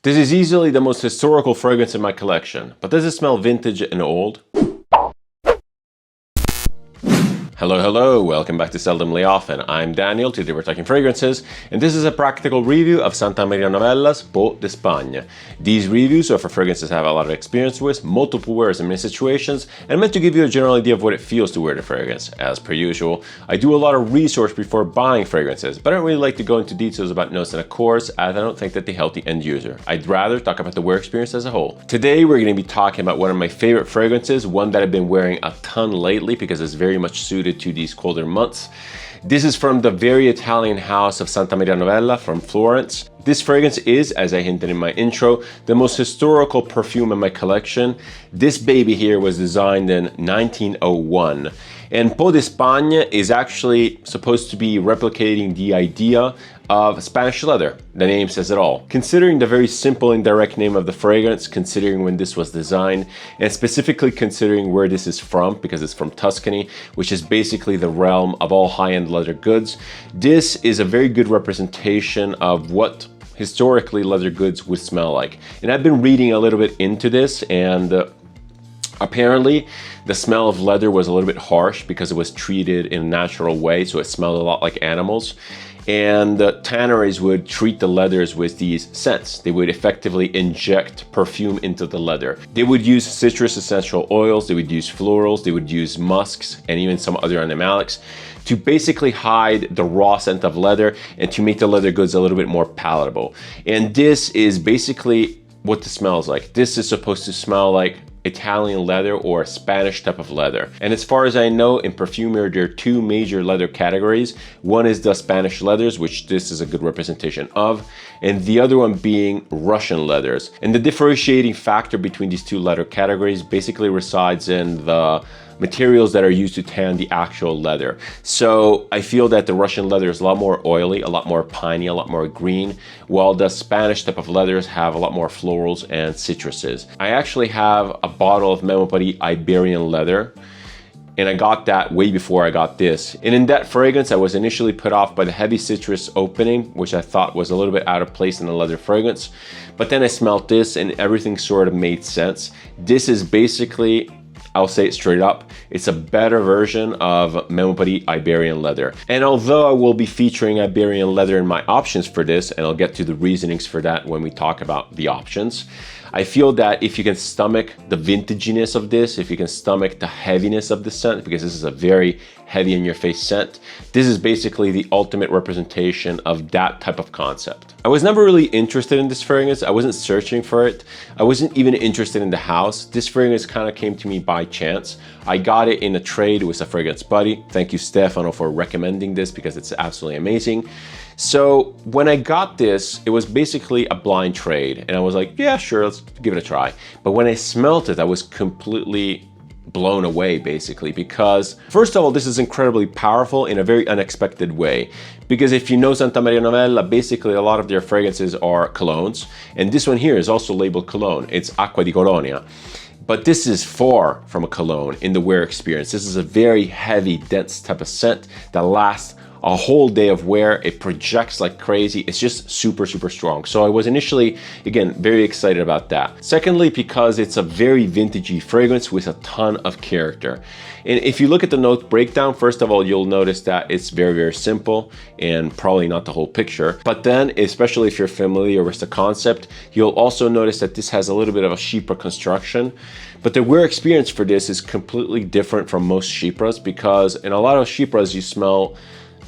This is easily the most historical fragrance in my collection, but does it smell vintage and old? Hello, hello, welcome back to Seldomly Often. I'm Daniel, today we're talking fragrances, and this is a practical review of Santa Maria Novella's Peau d'Espagne. These reviews are for fragrances I have a lot of experience with, multiple wears in many situations, and meant to give you a general idea of what it feels to wear the fragrance. As per usual, I do a lot of research before buying fragrances, but I don't really like to go into details about notes and accords, as I don't think that they help the end user. I'd rather talk about the wear experience as a whole. Today we're going to be talking about one of my favorite fragrances, one that I've been wearing a ton lately because it's very much suited to these colder months. This is from the very Italian house of Santa Maria Novella from Florence. This fragrance is, as I hinted in my intro, the most historical perfume in my collection. This baby here was designed in 1901. And Peau d'Espagne is actually supposed to be replicating the idea of Spanish leather. The name says it all. Considering the very simple and direct name of the fragrance, considering when this was designed, and specifically considering where this is from, because it's from Tuscany, which is basically the realm of all high-end leather goods, this is a very good representation of what historically leather goods would smell like. And I've been reading a little bit into this, and apparently the smell of leather was a little bit harsh because it was treated in a natural way, so it smelled a lot like animals. And the tanneries would treat the leathers with these scents. They would effectively inject perfume into the leather. They would use citrus essential oils, they would use florals, they would use musks, and even some other animalics to basically hide the raw scent of leather and to make the leather goods a little bit more palatable. And this is basically what this smells like. This is supposed to smell like Italian leather or Spanish type of leather. And as far as I know, in perfumery, there are two major leather categories. One is the Spanish leathers, which this is a good representation of, and the other one being Russian leathers. And the differentiating factor between these two leather categories basically resides in the materials that are used to tan the actual leather. So I feel that the Russian leather is a lot more oily, a lot more piney, a lot more green, while the Spanish type of leathers have a lot more florals and citruses. I actually have a bottle of Memo Iberian leather, and I got that way before I got this. And in that fragrance, I was initially put off by the heavy citrus opening, which I thought was a little bit out of place in a leather fragrance. But then I smelled this and everything sort of made sense. This is basically, I'll say it straight up, it's a better version of Memo Iberian leather. And although I will be featuring Iberian leather in my options for this, and I'll get to the reasonings for that when we talk about the options, I feel that if you can stomach the vintaginess of this, if you can stomach the heaviness of the scent, because this is a very heavy in your face scent, this is basically the ultimate representation of that type of concept. I was never really interested in this fragrance. I wasn't searching for it. I wasn't even interested in the house. This fragrance kind of came to me by chance. I got it in a trade with a fragrance buddy. Thank you, Stefano, for recommending this because it's absolutely amazing. So when I got this, it was basically a blind trade, and I was like, yeah, sure, let's give it a try. But when I smelled it, I was completely blown away, basically, because first of all, this is incredibly powerful in a very unexpected way. Because if you know Santa Maria Novella, basically a lot of their fragrances are colognes, and this one here is also labeled cologne. It's Acqua di Colonia. But this is far from a cologne in the wear experience. This is a very heavy, dense type of scent that lasts a whole day of wear. It projects like crazy. It's just super, super strong. So I was initially, again, very excited about that. Secondly, because it's a very vintagey fragrance with a ton of character. And if you look at the note breakdown, first of all, you'll notice that it's very, very simple and probably not the whole picture. But then, especially if you're familiar with the concept, you'll also notice that this has a little bit of a chypre construction. But the wear experience for this is completely different from most chypres, because in a lot of chypres, you smell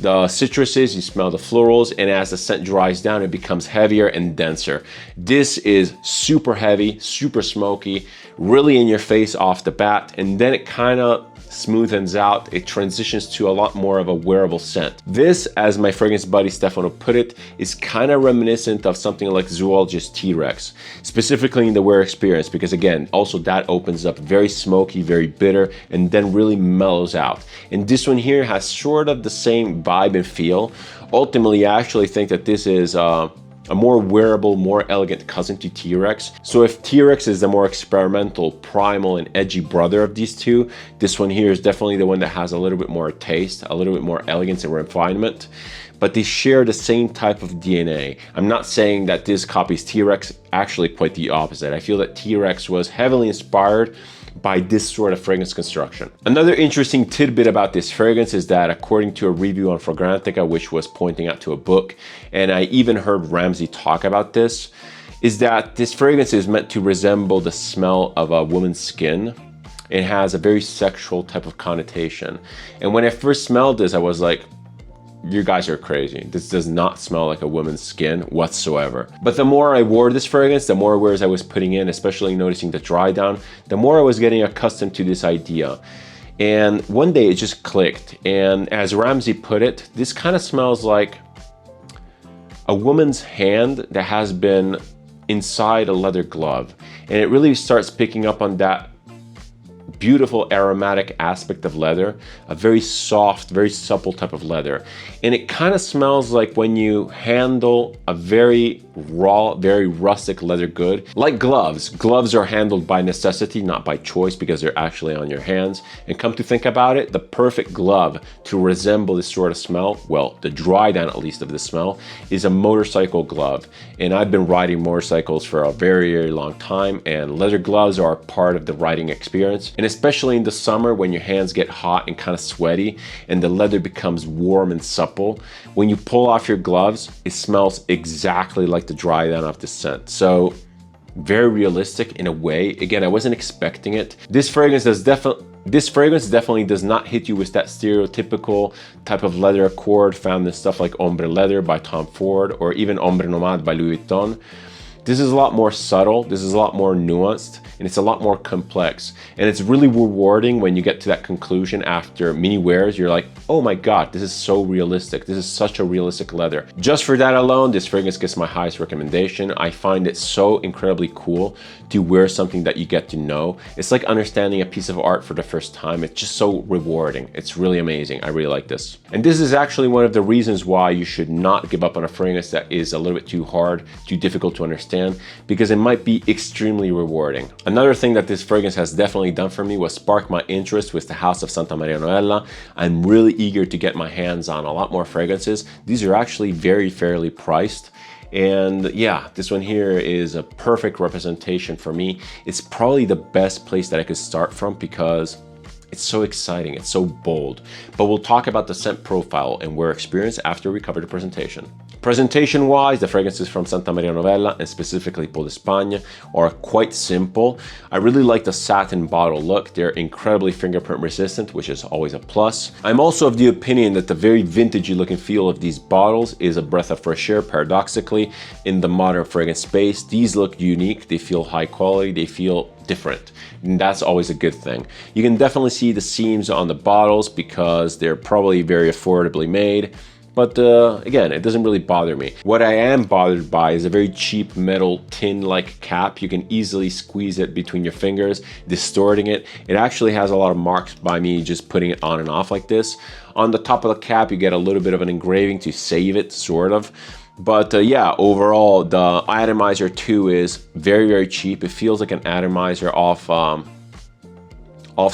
the citruses, you smell the florals, and as the scent dries down, it becomes heavier and denser. This is super heavy, super smoky, really in your face off the bat, and then it kind of smoothens out. It transitions to a lot more of a wearable scent. This, as my fragrance buddy Stefano put it, is kind of reminiscent of something like Zoologist T-Rex, specifically in the wear experience, because again, also that opens up very smoky, very bitter, and then really mellows out. And this one here has sort of the same vibe and feel. Ultimately, I actually think that this is a more wearable, more elegant cousin to T-Rex. So if T-Rex is the more experimental, primal, and edgy brother of these two, this one here is definitely the one that has a little bit more taste, a little bit more elegance and refinement. but they share the same type of DNA. I'm not saying that this copies T-Rex, actually quite the opposite. I feel that T-Rex was heavily inspired by this sort of fragrance construction. Another interesting tidbit about this fragrance is that according to a review on Fragrantica, which was pointing out to a book, and I even heard Ramsey talk about this, is that this fragrance is meant to resemble the smell of a woman's skin. It has a very sexual type of connotation. And when I first smelled this, I was like, you guys are crazy. This does not smell like a woman's skin whatsoever. But the more I wore this fragrance, the more wears I was putting in, especially noticing the dry down, the more I was getting accustomed to this idea. And one day it just clicked. And as Ramsey put it, this kind of smells like a woman's hand that has been inside a leather glove. And it really starts picking up on that beautiful aromatic aspect of leather, a very soft, very supple type of leather. And it kind of smells like when you handle a very raw, very rustic leather good. Like gloves. Gloves are handled by necessity, not by choice, because they're actually on your hands. And come to think about it, the perfect glove to resemble this sort of smell, well, the dry down at least of the smell, is a motorcycle glove. And I've been riding motorcycles for a very, very long time, and leather gloves are part of the riding experience. And especially in the summer when your hands get hot and kind of sweaty and the leather becomes warm and supple, when you pull off your gloves, it smells exactly like the dry down of the scent. So very realistic in a way. Again, I wasn't expecting it. This fragrance definitely does not hit you with that stereotypical type of leather accord found in stuff like Ombre Leather by Tom Ford or even Ombre Nomade by Louis Vuitton. This is a lot more subtle, this is a lot more nuanced, and it's a lot more complex. And it's really rewarding when you get to that conclusion after many wears. You're like, oh my God, this is so realistic. This is such a realistic leather. Just for that alone, this fragrance gets my highest recommendation. I find it so incredibly cool to wear something that you get to know. It's like understanding a piece of art for the first time. It's just so rewarding. It's really amazing. I really like this. And this is actually one of the reasons why you should not give up on a fragrance that is a little bit too hard, too difficult to understand, because it might be extremely rewarding. Another thing that this fragrance has definitely done for me was spark my interest with the house of Santa Maria Novella. I'm really eager to get my hands on a lot more fragrances. These are actually very fairly priced. And yeah, this one here is a perfect representation for me. It's probably the best place that I could start from because it's so exciting, it's so bold. But we'll talk about the scent profile and wear experience after we cover the presentation. Presentation-wise, the fragrances from Santa Maria Novella, and specifically Peau d'Espagne, are quite simple. I really like the satin bottle look. They're incredibly fingerprint resistant, which is always a plus. I'm also of the opinion that the very vintagey looking feel of these bottles is a breath of fresh air, paradoxically, in the modern fragrance space. These look unique, they feel high quality, they feel different. And that's always a good thing. You can definitely see the seams on the bottles because they're probably very affordably made. But again, it doesn't really bother me. What I am bothered by is a very cheap metal tin-like cap. You can easily squeeze it between your fingers, distorting it. It actually has a lot of marks by me just putting it on and off like this. On the top of the cap, you get a little bit of an engraving to save it, sort of. But yeah, overall, the atomizer too is very, very cheap. It feels like an atomizer off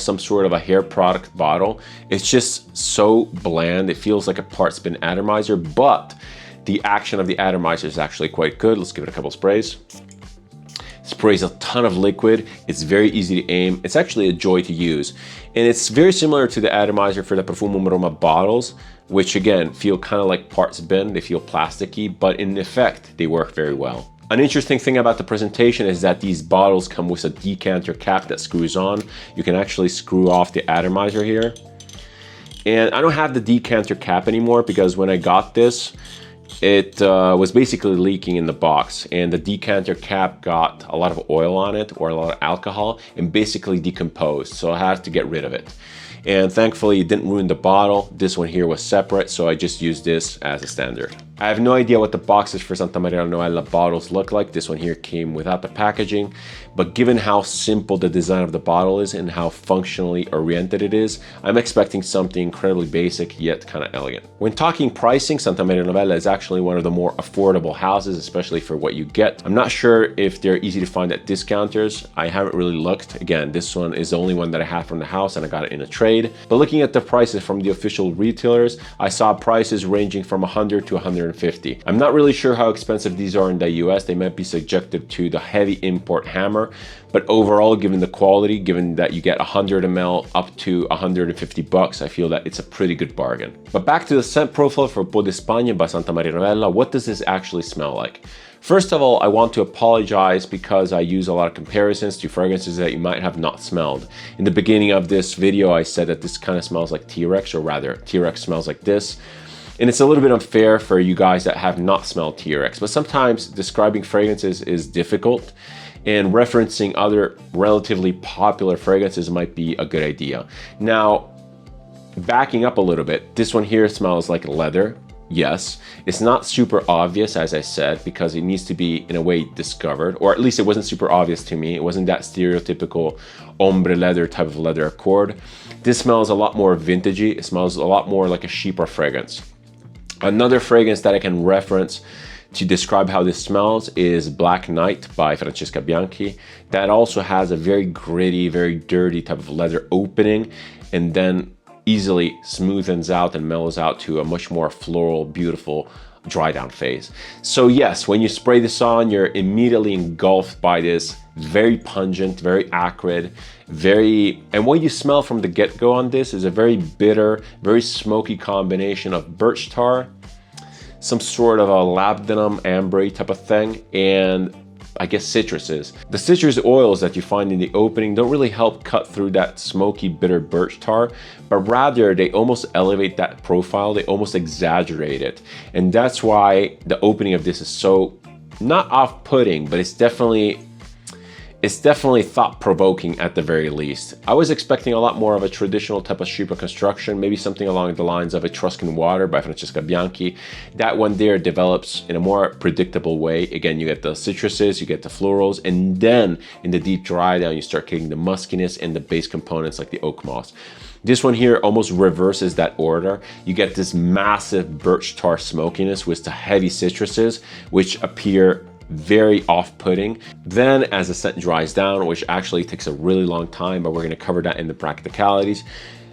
some sort of a hair product bottle. It's just so bland. It feels like a part spin atomizer, but the action of the atomizer is actually quite good. Let's give it a couple sprays. Sprays a ton of liquid. It's very easy to aim. It's actually a joy to use. And it's very similar to the atomizer for the Profumum Roma bottles, which again, feel kind of like parts bin. They feel plasticky, but in effect, they work very well. An interesting thing about the presentation is that these bottles come with a decanter cap that screws on. You can actually screw off the atomizer here. And I don't have the decanter cap anymore because when I got this, it was basically leaking in the box, and the decanter cap got a lot of oil on it or a lot of alcohol and basically decomposed, so I had to get rid of it. And thankfully it didn't ruin the bottle. This one here was separate, so I just used this as a standard. I have no idea what the boxes for Santa Maria Novella bottles look like. This one here came without the packaging, but given how simple the design of the bottle is and how functionally oriented it is, I'm expecting something incredibly basic yet kind of elegant. When talking pricing, Santa Maria Novella is actually one of the more affordable houses, especially for what you get. I'm not sure if they're easy to find at discounters. I haven't really looked. Again, this one is the only one that I have from the house and I got it in a trade. But looking at the prices from the official retailers, I saw prices ranging from 100 to 150. I'm not really sure how expensive these are in the US. They might be subjected to the heavy import hammer, but overall, given the quality, given that you get 100 ml up to 150 bucks, I feel that it's a pretty good bargain. But back to the scent profile for Peau d'Espagne by Santa Maria Novella. What does this actually smell like? First of all, I want to apologize because I use a lot of comparisons to fragrances that you might have not smelled. In the beginning of this video, I said that this kind of smells like T-Rex, or rather, T-Rex smells like this. And it's a little bit unfair for you guys that have not smelled T-Rex, but sometimes describing fragrances is difficult, and referencing other relatively popular fragrances might be a good idea. Now, backing up a little bit, this one here smells like leather. Yes, it's not super obvious, as I said, because it needs to be in a way discovered, or at least it wasn't super obvious to me. It wasn't that stereotypical ombre leather type of leather accord. This smells a lot more vintagey. It smells a lot more like a cheaper fragrance. Another fragrance that I can reference to describe how this smells is Black Knight by Francesca Bianchi. That also has a very gritty, very dirty type of leather opening, and then easily smoothens out and mellows out to a much more floral, beautiful dry down phase. So yes, when you spray this on, you're immediately engulfed by this very pungent, very acrid, and what you smell from the get-go on this is a very bitter, very smoky combination of birch tar, some sort of a labdanum amber type of thing, and I guess citruses. The citrus oils that you find in the opening don't really help cut through that smoky, bitter birch tar, but rather they almost elevate that profile, they almost exaggerate it. And that's why the opening of this is so, not off-putting, but it's definitely thought-provoking at the very least. I was expecting a lot more of a traditional type of Shripa construction, maybe something along the lines of Etruscan Water by Francesca Bianchi. That one there develops in a more predictable way. Again, you get the citruses, you get the florals, and then in the deep dry down, you start getting the muskiness and the base components like the oak moss. This one here almost reverses that order. You get this massive birch tar smokiness with the heavy citruses, which appear very off-putting. Then as the scent dries down, which actually takes a really long time, but we're going to cover that in the practicalities,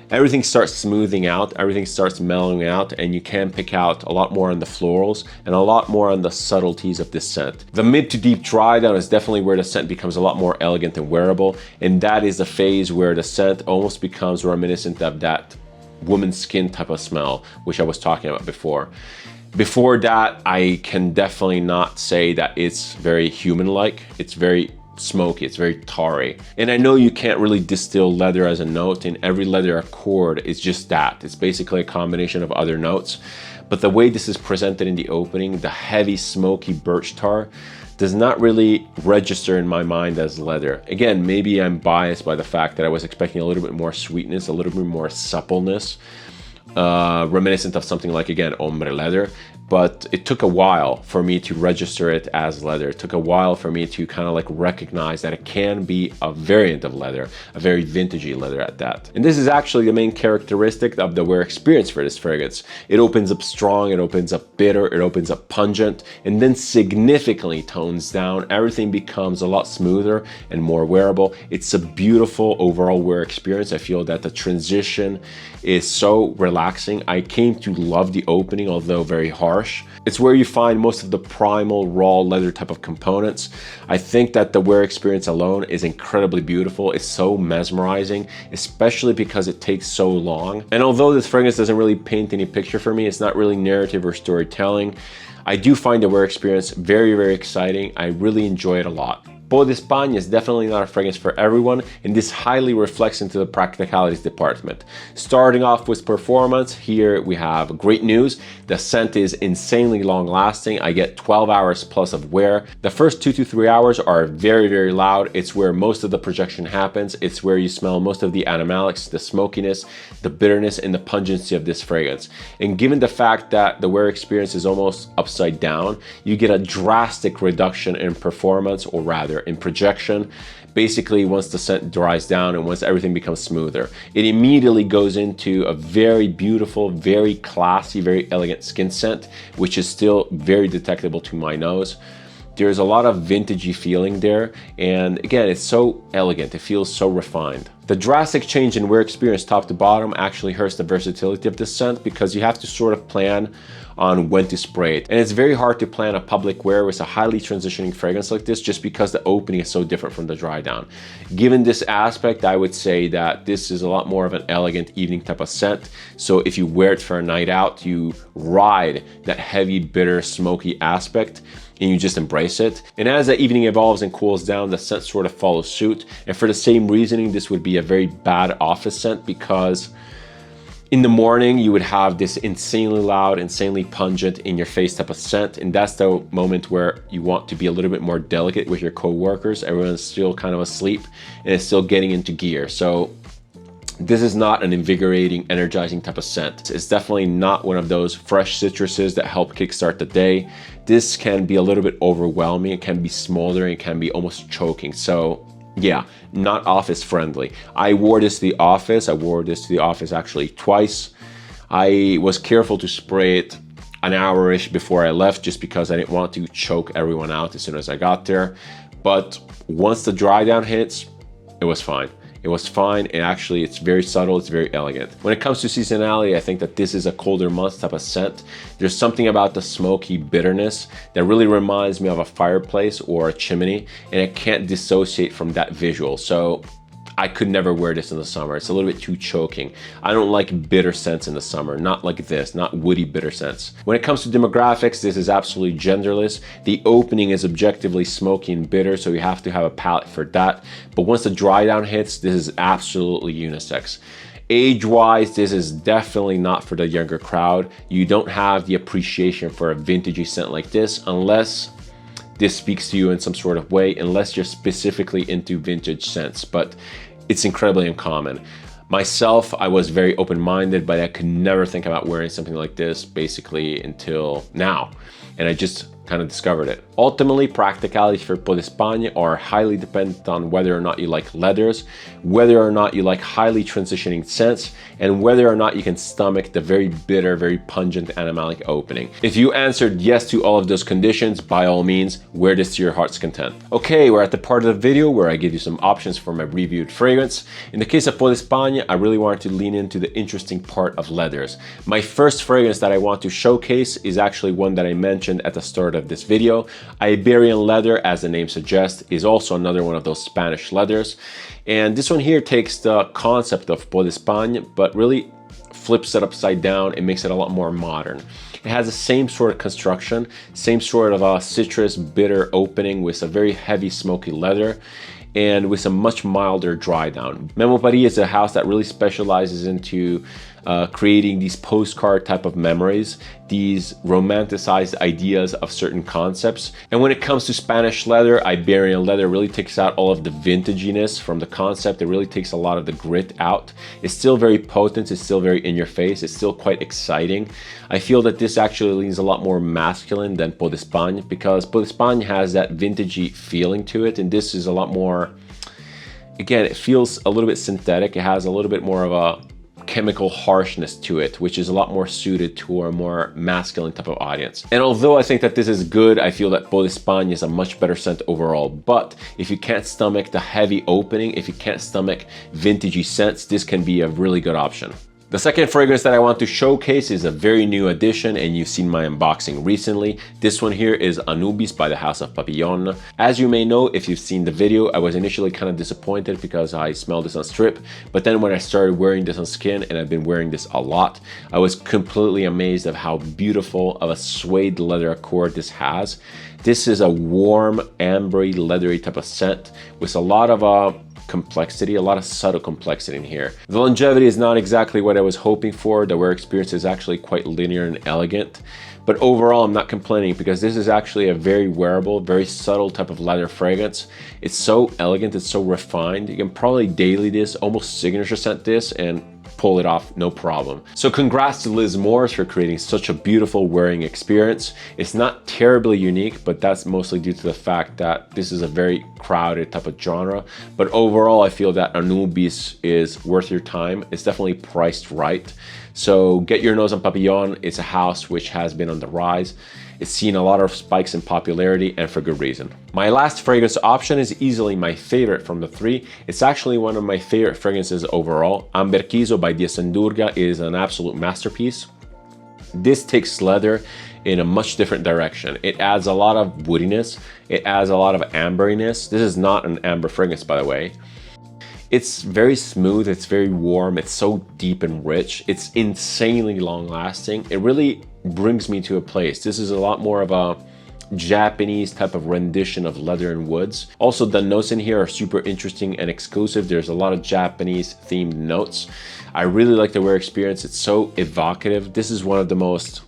everything starts smoothing out, everything starts mellowing out, and you can pick out a lot more on the florals and a lot more on the subtleties of this scent. The mid to deep dry down is definitely where the scent becomes a lot more elegant and wearable, and that is the phase where the scent almost becomes reminiscent of that woman's skin type of smell, which I was talking about before. Before that, I can definitely not say that it's very human-like. It's very smoky, it's very tarry. And I know you can't really distill leather as a note, and every leather accord is just that. It's basically a combination of other notes. But the way this is presented in the opening, the heavy smoky birch tar, does not really register in my mind as leather. Again, maybe I'm biased by the fact that I was expecting a little bit more sweetness, a little bit more suppleness, reminiscent of something like, again, ombre leather, but it took a while for me to register it as leather. It took a while for me to kind of like recognize that it can be a variant of leather, a very vintagey leather at that. And this is actually the main characteristic of the wear experience for this fragrance. It opens up strong, it opens up bitter, it opens up pungent, and then significantly tones down. Everything becomes a lot smoother and more wearable. It's a beautiful overall wear experience. I feel that the transition is so relaxing. I came to love the opening, although very harsh. It's where you find most of the primal raw leather type of components. I think that the wear experience alone is incredibly beautiful. It's so mesmerizing, especially because it takes so long. And although this fragrance doesn't really paint any picture for me, it's not really narrative or storytelling, I do find the wear experience very, very exciting. I really enjoy it a lot. Peau d'Espagne is definitely not a fragrance for everyone, and this highly reflects into the practicalities department. Starting off with performance, here we have great news. The scent is insanely long lasting. I get 12 hours plus of wear. The first 2 to 3 hours are very, very loud. It's where most of the projection happens. It's where you smell most of the animalics, the smokiness, the bitterness, and the pungency of this fragrance. And given the fact that the wear experience is almost upside down, you get a drastic reduction in performance, or rather in projection. Basically, once the scent dries down and once everything becomes smoother, it immediately goes into a very beautiful, very classy, very elegant skin scent, which is still very detectable to my nose. There's a lot of vintagey feeling there, and again, it's so elegant, it feels so refined. The drastic change in wear experience top to bottom actually hurts the versatility of this scent, because you have to sort of plan on when to spray it. And it's very hard to plan a public wear with a highly transitioning fragrance like this, just because the opening is so different from the dry down. Given this aspect, I would say that this is a lot more of an elegant evening type of scent. So if you wear it for a night out, you ride that heavy, bitter, smoky aspect, and you just embrace it. And as the evening evolves and cools down, the scent sort of follows suit. And for the same reasoning, this would be a very bad office scent, because in the morning, you would have this insanely loud, insanely pungent, in-your-face type of scent, and that's the moment where you want to be a little bit more delicate with your co-workers. Everyone's still kind of asleep, and it's still getting into gear. So this is not an invigorating, energizing type of scent. It's definitely not one of those fresh citruses that help kickstart the day. This can be a little bit overwhelming, it can be smoldering, it can be almost choking. So yeah, not office friendly. I wore this to the office. I wore this to the office actually twice. I was careful to spray it an hour-ish before I left, just because I didn't want to choke everyone out as soon as I got there. But once the dry down hits, it was fine. It was fine, and actually it's very subtle, it's very elegant. When it comes to seasonality, I think that this is a colder month type of scent. There's something about the smoky bitterness that really reminds me of a fireplace or a chimney, and I can't dissociate from that visual. So I could never wear this in the summer. It's a little bit too choking. I don't like bitter scents in the summer, not like this, not woody bitter scents. When it comes to demographics, this is absolutely genderless. The opening is objectively smoky and bitter, so you have to have a palate for that. But once the dry down hits, this is absolutely unisex. Age-wise, this is definitely not for the younger crowd. You don't have the appreciation for a vintagey scent like this unless this speaks to you in some sort of way, unless you're specifically into vintage scents, but it's incredibly uncommon. Myself, I was very open-minded, but I could never think about wearing something like this basically until now, and I just kind of discovered it. Ultimately, practicalities for Peau d'Espagne are highly dependent on whether or not you like leathers, whether or not you like highly transitioning scents, and whether or not you can stomach the very bitter, very pungent animalic opening. If you answered yes to all of those conditions, by all means, wear this to your heart's content. Okay, we're at the part of the video where I give you some options for my reviewed fragrance. In the case of Peau d'Espagne, I really wanted to lean into the interesting part of leathers. My first fragrance that I want to showcase is actually one that I mentioned at the start of this video. Iberian leather, as the name suggests, is also another one of those Spanish leathers. And this one here takes the concept of Peau d'Espagne, but really flips it upside down and makes it a lot more modern. It has the same sort of construction, same sort of a citrus bitter opening with a very heavy smoky leather, and with a much milder dry down. Memo is a house that really specializes into creating these postcard type of memories, these romanticized ideas of certain concepts. And when it comes to Spanish leather, Iberian leather really takes out all of the vintaginess from the concept. It really takes a lot of the grit out. It's still very potent, it's still very in your face, it's still quite exciting. I feel that this actually leans a lot more masculine than Peau d'Espagne, because Peau d'Espagne has that vintagey feeling to it, and this is a lot more, again, it feels a little bit synthetic. It has a little bit more of a chemical harshness to it, which is a lot more suited to a more masculine type of audience. And although I think that this is good, I feel that Peau d'Espagne is a much better scent overall. But if you can't stomach the heavy opening, if you can't stomach vintagey scents, this can be a really good option. The second fragrance that I want to showcase is a very new addition, and you've seen my unboxing recently. This one here is Anubis by the house of Papillon. As you may know, if you've seen the video, I was initially kind of disappointed because I smelled this on strip, but then when I started wearing this on skin, and I've been wearing this a lot, I was completely amazed of how beautiful of a suede leather accord this has. This is a warm, ambery, leathery type of scent with a lot of complexity, a lot of subtle complexity in here. The longevity is not exactly what I was hoping for. The wear experience is actually quite linear and elegant. But overall, I'm not complaining because this is actually a very wearable, very subtle type of leather fragrance. It's so elegant, it's so refined. You can probably daily this, almost signature scent this, and pull it off no problem. So congrats to Liz Morris for creating such a beautiful wearing experience. It's not terribly unique, but that's mostly due to the fact that this is a very crowded type of genre. But overall, I feel that Anubis is worth your time. It's definitely priced right. So get your nose on Papillon. It's a house which has been on the rise. It's seen a lot of spikes in popularity, and for good reason. My last fragrance option is easily my favorite from the three. It's actually one of my favorite fragrances overall. Kiso by Durga is an absolute masterpiece. This takes leather in a much different direction. It adds a lot of woodiness. It adds a lot of amberiness. This is not an amber fragrance, by the way. It's very smooth, it's very warm, it's so deep and rich. It's insanely long lasting. It really brings me to a place. This is a lot more of a Japanese type of rendition of leather and woods. Also, the notes in here are super interesting and exclusive. There's a lot of Japanese themed notes. I really like the wear experience. It's so evocative. This is one of the most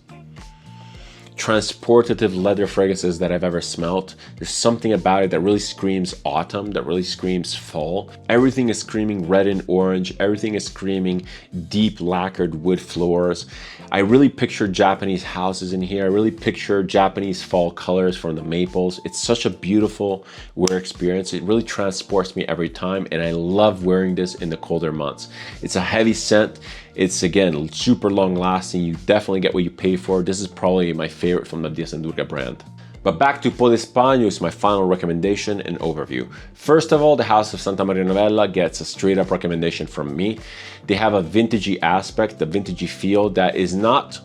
transportative leather fragrances that I've ever smelt. There's something about it that really screams autumn, that really screams fall. Everything is screaming red and orange. Everything is screaming deep lacquered wood floors. I really picture Japanese houses in here. I really picture Japanese fall colors from the maples. It's such a beautiful wear experience. It really transports me every time, and I love wearing this in the colder months. It's a heavy scent. It's, again, super long lasting. You definitely get what you pay for. This is probably my favorite from the Durga brand. But back to Peau d'Espagne is my final recommendation and overview. First of all, the House of Santa Maria Novella gets a straight up recommendation from me. They have a vintagey aspect, the vintagey feel that is not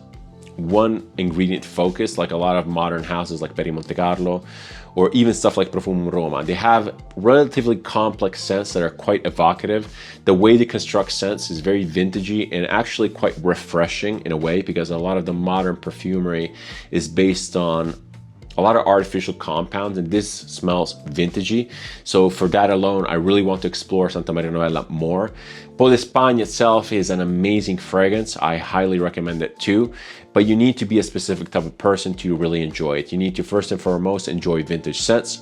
one ingredient focused like a lot of modern houses like Peri Monte Carlo or even stuff like Profumum Roma. They have relatively complex scents that are quite evocative. The way they construct scents is very vintagey and actually quite refreshing in a way, because a lot of the modern perfumery is based on a lot of artificial compounds, and this smells vintagey. So for that alone, I really want to explore Santa Maria Novella more. Peau d'Espagne itself is an amazing fragrance. I highly recommend it too, but you need to be a specific type of person to really enjoy it. You need to first and foremost enjoy vintage scents.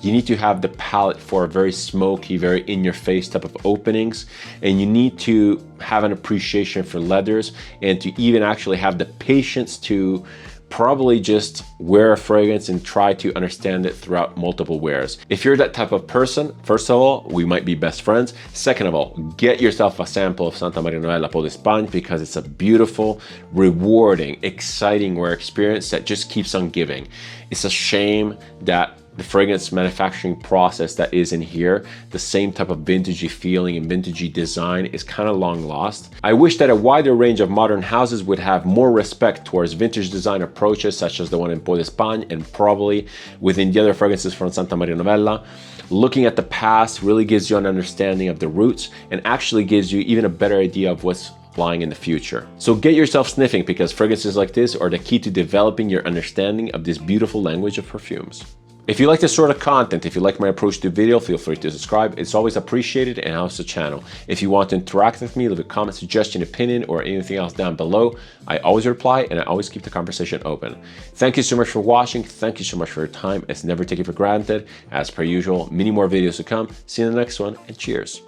You need to have the palate for a very smoky, very in-your-face type of openings, and you need to have an appreciation for leathers and to even actually have the patience to probably just wear a fragrance and try to understand it throughout multiple wears. If you're that type of person, first of all, we might be best friends. Second of all, get yourself a sample of Santa Maria Novella Peau d'Espagne, because it's a beautiful, rewarding, exciting wear experience that just keeps on giving. It's a shame that the fragrance manufacturing process that is in here, the same type of vintagey feeling and vintagey design, is kind of long lost. I wish that a wider range of modern houses would have more respect towards vintage design approaches such as the one in Peau d'Espagne, and probably within the other fragrances from Santa Maria Novella. Looking at the past really gives you an understanding of the roots and actually gives you even a better idea of what's lying in the future. So get yourself sniffing, because fragrances like this are the key to developing your understanding of this beautiful language of perfumes. If you like this sort of content, if you like my approach to video, feel free to subscribe. It's always appreciated and helps the channel. If you want to interact with me, leave a comment, suggestion, opinion, or anything else down below. I always reply and I always keep the conversation open. Thank you so much for watching. Thank you so much for your time. It's never taken for granted. As per usual, many more videos to come. See you in the next one, and cheers.